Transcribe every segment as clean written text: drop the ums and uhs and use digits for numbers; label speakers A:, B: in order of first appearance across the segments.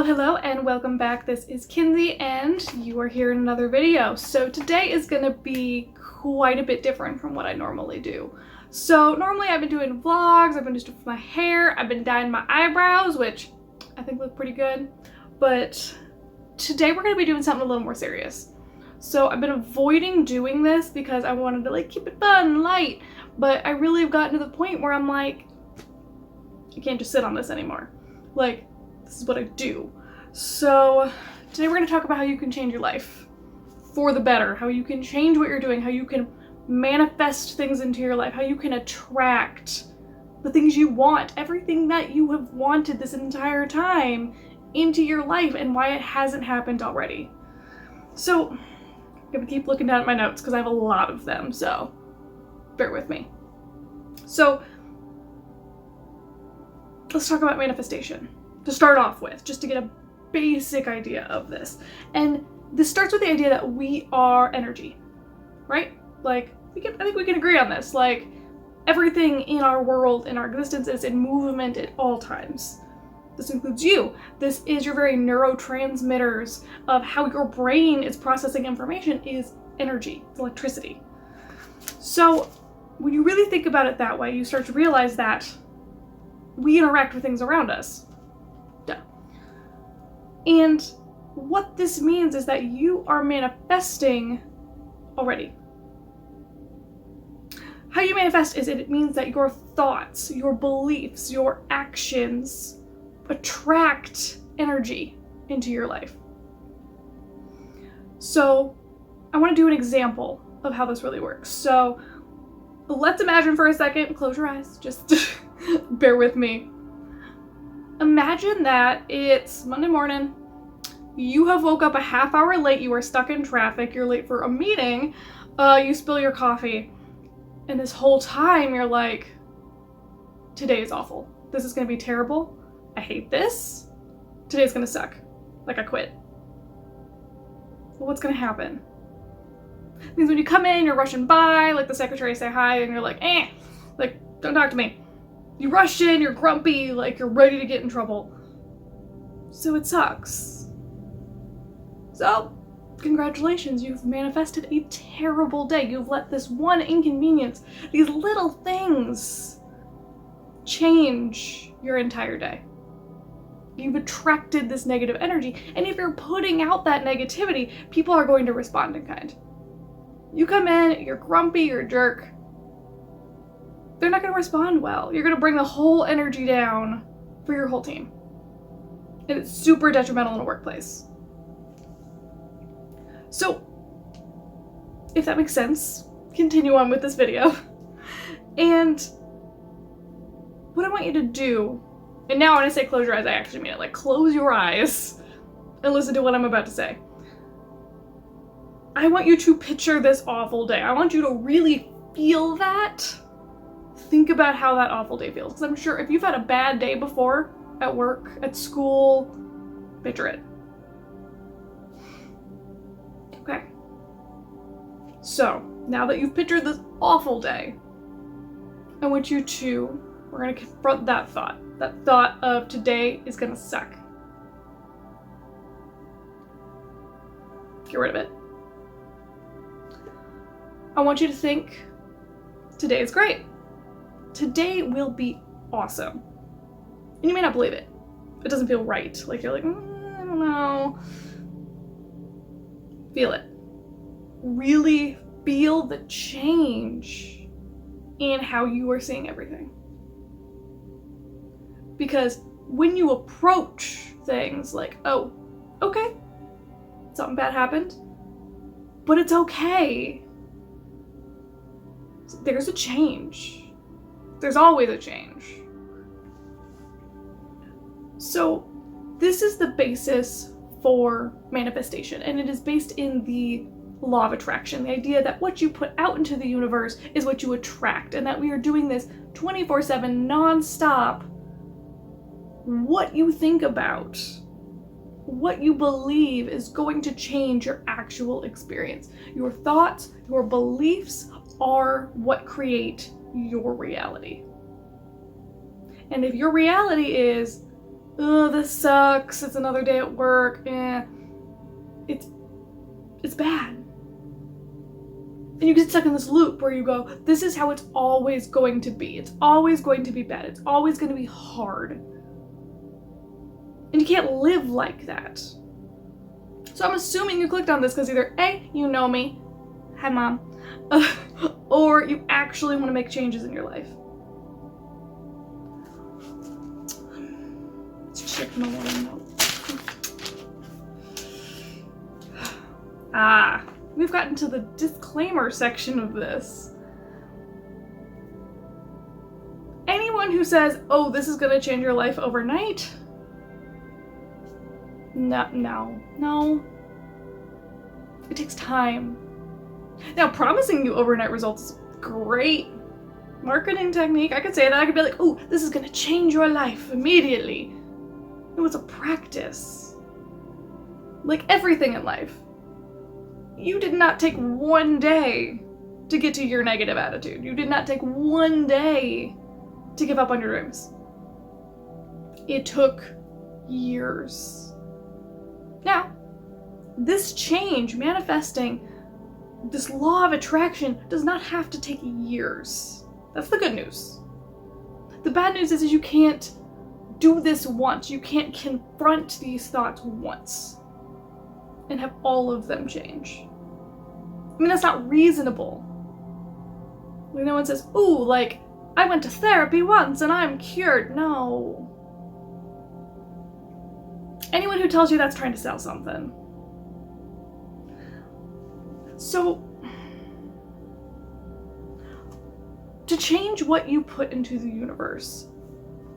A: Hello, and welcome back. This is Kinsey, and you are here in another video. So today is going to be quite a bit different from what I normally do. So normally I've been doing vlogs, I've been just doing my hair, I've been dyeing my eyebrows, which I think look pretty good. But today we're going to be doing something a little more serious. So I've been avoiding doing this because I wanted to keep it fun and light, but I really have gotten to the point where I'm like, I can't just sit on this anymore. This is what I do. So today we're going to talk about how you can change your life for the better, how you can change what you're doing, how you can manifest things into your life, how you can attract the things you want, everything that you have wanted this entire time into your life, and why it hasn't happened already. So I'm going to keep looking down at my notes because I have a lot of them, so bear with me. So let's talk about manifestation to start off with, just to get a basic idea of this. And this starts with the idea that we are energy, right? I think we can agree on this. Everything in our world, in our existence, is in movement at all times. This includes you. This is your very neurotransmitters of how your brain is processing information is energy, it's electricity. So when you really think about it that way, you start to realize that we interact with things around us. Duh. And what this means is that you are manifesting already. How you manifest is it means that your thoughts, your beliefs, your actions attract energy into your life. So I want to do an example of how this really works. So let's imagine for a second, close your eyes, just bear with me. Imagine that it's Monday morning, you have woke up a half hour late, you are stuck in traffic, you're late for a meeting, you spill your coffee, and this whole time you're like, today is awful. This is gonna be terrible. I hate this. Today's gonna suck. I quit. Well, what's gonna happen? It means when you come in, you're rushing by, the secretary say hi, and you're like, don't talk to me. You rush in, you're grumpy, you're ready to get in trouble. So it sucks. So, congratulations, you've manifested a terrible day. You've let this one inconvenience, these little things, change your entire day. You've attracted this negative energy, and if you're putting out that negativity, people are going to respond in kind. You come in, you're grumpy, you're a jerk. They're not going to respond well. You're going to bring the whole energy down for your whole team. And it's super detrimental in a workplace. So, if that makes sense, continue on with this video. And what I want you to do, and now when I say close your eyes, I actually mean it. Close your eyes and listen to what I'm about to say. I want you to picture this awful day. I want you to really feel that. Think about how that awful day feels. Because I'm sure if you've had a bad day before, at work, at school, picture it. Okay. So, now that you've pictured this awful day, I want you to, we're going to confront that thought of today is going to suck. Get rid of it. I want you to think, today is great. Today will be awesome. And you may not believe it. It doesn't feel right. You're I don't know. Feel it. Really feel the change in how you are seeing everything. Because when you approach things oh, okay, something bad happened, but it's okay. There's a change. There's always a change. So this is the basis for manifestation, and it is based in the law of attraction, the idea that what you put out into the universe is what you attract, and that we are doing this 24/7 non-stop. What you think about, what you believe is going to change your actual experience. Your thoughts, your beliefs are what create your reality. And if your reality is oh, this sucks, it's another day at work, it's bad. And you get stuck in this loop where you go, this is how it's always going to be. It's always going to be bad. It's always going to be hard. And you can't live like that. So I'm assuming you clicked on this because either A, you know me, hi mom, or you actually want to make changes in your life. Let's check my little note. We've gotten to the disclaimer section of this. Anyone who says, oh, this is going to change your life overnight? No. It takes time. Now, promising you overnight results is great marketing technique. I could say that. I could be like, oh, this is going to change your life immediately. No, it's a practice. Like everything in life. You did not take one day to get to your negative attitude. You did not take one day to give up on your dreams. It took years. Now, this change, manifesting, this law of attraction does not have to take years. That's the good news. The bad news is you can't do this once. You can't confront these thoughts once and have all of them change. I mean, that's not reasonable. When no one says, ooh, like, I went to therapy once and I'm cured. No. Anyone who tells you that's trying to sell something. So, to change what you put into the universe,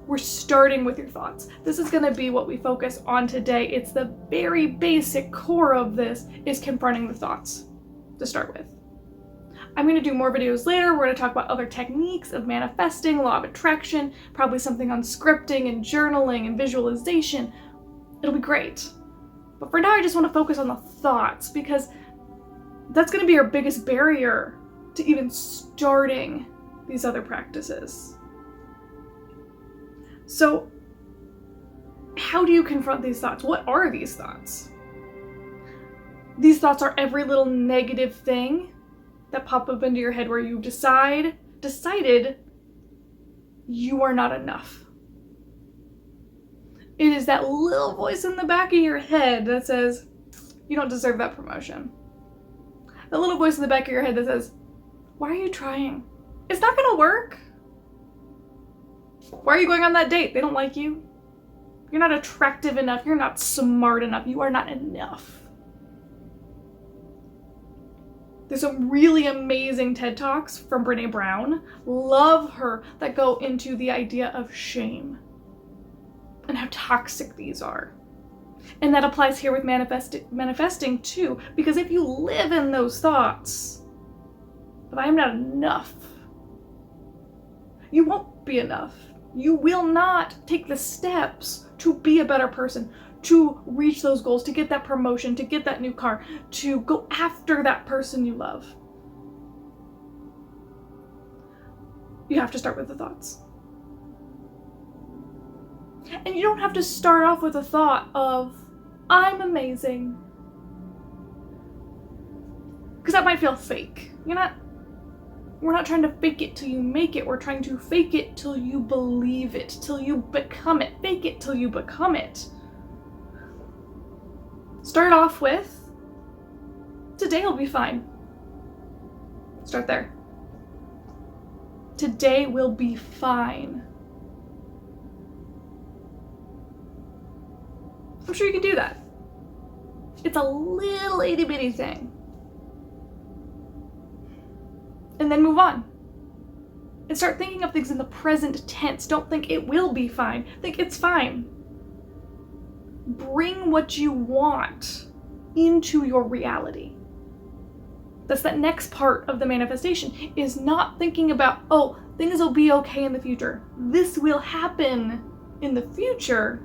A: we're starting with your thoughts. This is going to be what we focus on today. It's the very basic core of this is confronting the thoughts to start with. I'm going to do more videos later. We're going to talk about other techniques of manifesting, law of attraction, probably something on scripting and journaling and visualization. It'll be great. But for now, I just want to focus on the thoughts because that's going to be our biggest barrier to even starting these other practices. So, how do you confront these thoughts? What are these thoughts? These thoughts are every little negative thing that pop up into your head where you decided you are not enough. It is that little voice in the back of your head that says, you don't deserve that promotion. The little voice in the back of your head that says, why are you trying? It's not gonna work. Why are you going on that date? They don't like you. You're not attractive enough. You're not smart enough. You are not enough. There's some really amazing TED Talks from Brené Brown. Love her, that go into the idea of shame and how toxic these are. And that applies here with manifesting too, because if you live in those thoughts, but I am not enough, you won't be enough. You will not take the steps to be a better person, to reach those goals, to get that promotion, to get that new car, to go after that person you love. You have to start with the thoughts. And you don't have to start off with a thought of, I'm amazing. Because that might feel fake. We're not trying to fake it till you make it. We're trying to fake it till you believe it, till you become it. Fake it till you become it. Start off with, today will be fine. Start there. Today will be fine. I'm sure you can do that. It's a little itty bitty thing. And then move on. And start thinking of things in the present tense. Don't think it will be fine. Think it's fine. Bring what you want into your reality. That's that next part of the manifestation, is not thinking about, oh, things will be okay in the future. This will happen in the future.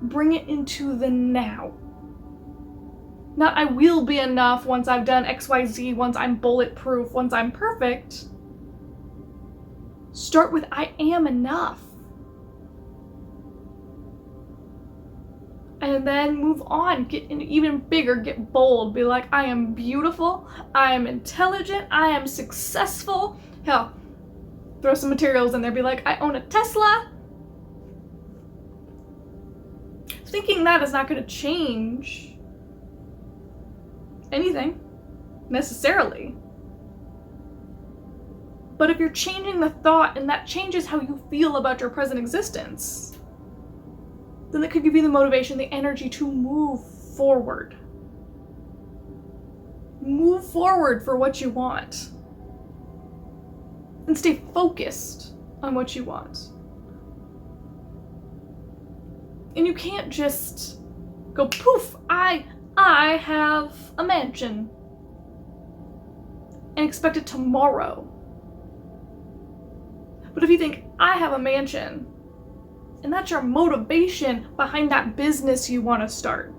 A: Bring it into the now. Not I will be enough once I've done XYZ, once I'm bulletproof, once I'm perfect. Start with I am enough. And then move on, get even bigger, get bold, be like, I am beautiful, I am intelligent, I am successful. Hell, throw some materials in there, be like, I own a Tesla. Thinking that is not going to change anything, necessarily. But if you're changing the thought and that changes how you feel about your present existence, then that could give you the motivation, the energy to move forward. Move forward for what you want. And stay focused on what you want. And you can't just go, poof, I have a mansion, and expect it tomorrow. But if you think, I have a mansion, and that's your motivation behind that business you want to start,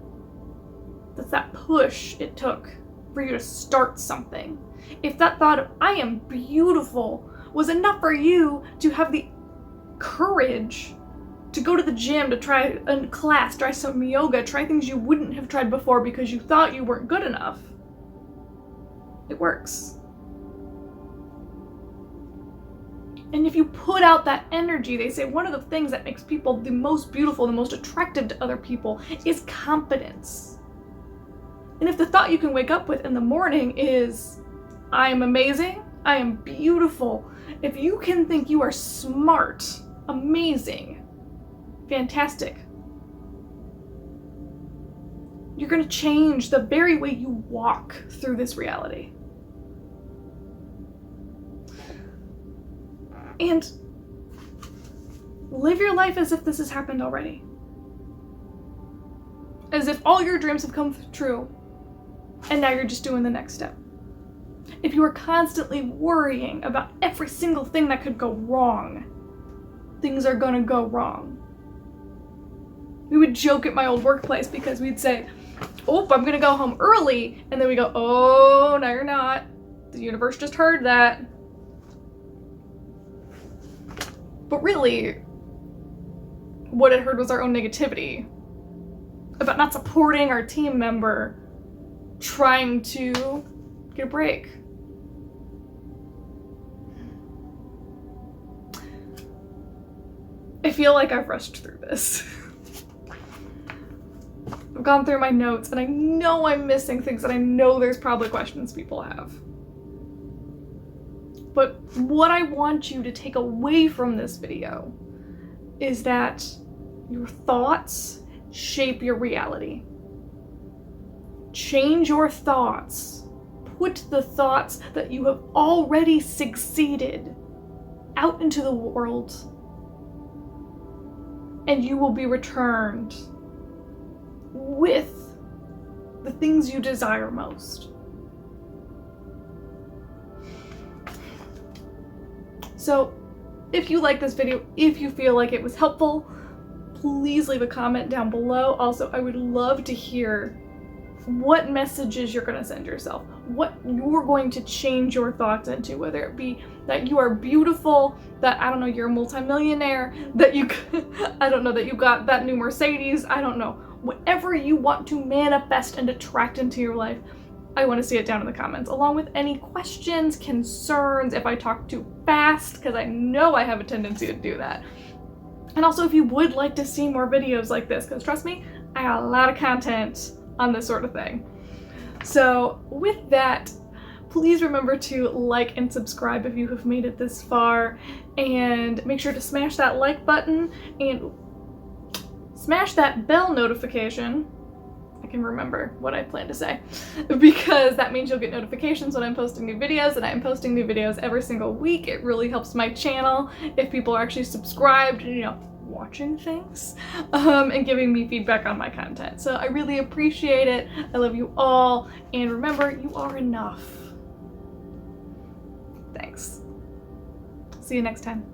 A: that's that push it took for you to start something. If that thought of, I am beautiful, was enough for you to have the courage to go to the gym, to try a class, try some yoga, try things you wouldn't have tried before because you thought you weren't good enough, it works. And if you put out that energy, they say one of the things that makes people the most beautiful, the most attractive to other people is confidence. And if the thought you can wake up with in the morning is, I am amazing, I am beautiful, if you can think you are smart, amazing, fantastic, you're going to change the very way you walk through this reality. And live your life as if this has happened already. As if all your dreams have come true, and now you're just doing the next step. If you are constantly worrying about every single thing that could go wrong, things are gonna go wrong. We would joke at my old workplace because we'd say, oh, I'm gonna go home early, and then we go, oh, no you're not. The universe just heard that. But really, what it heard was our own negativity about not supporting our team member trying to get a break. I feel like I've rushed through this. I've gone through my notes and I know I'm missing things and I know there's probably questions people have. But what I want you to take away from this video is that your thoughts shape your reality. Change your thoughts. Put the thoughts that you have already succeeded out into the world, and you will be returned with the things you desire most. So if you like this video, if you feel like it was helpful, please leave a comment down below. Also, I would love to hear what messages you're going to send yourself, what you're going to change your thoughts into, whether it be that you are beautiful, that, I don't know, you're a multimillionaire, that you, I don't know, that you got that new Mercedes, I don't know. Whatever you want to manifest and attract into your life, I want to see it down in the comments, along with any questions, concerns, if I talk too fast, because I know I have a tendency to do that. And also if you would like to see more videos like this, because trust me, I got a lot of content on this sort of thing. So with that, please remember to like and subscribe if you have made it this far, and make sure to smash that like button and smash that bell notification. I can remember what I plan to say, because that means you'll get notifications when I'm posting new videos, and I'm posting new videos every single week. It really helps my channel if people are actually subscribed and, you know, watching things, and giving me feedback on my content. So I really appreciate it. I love you all, and remember, you are enough. Thanks. See you next time.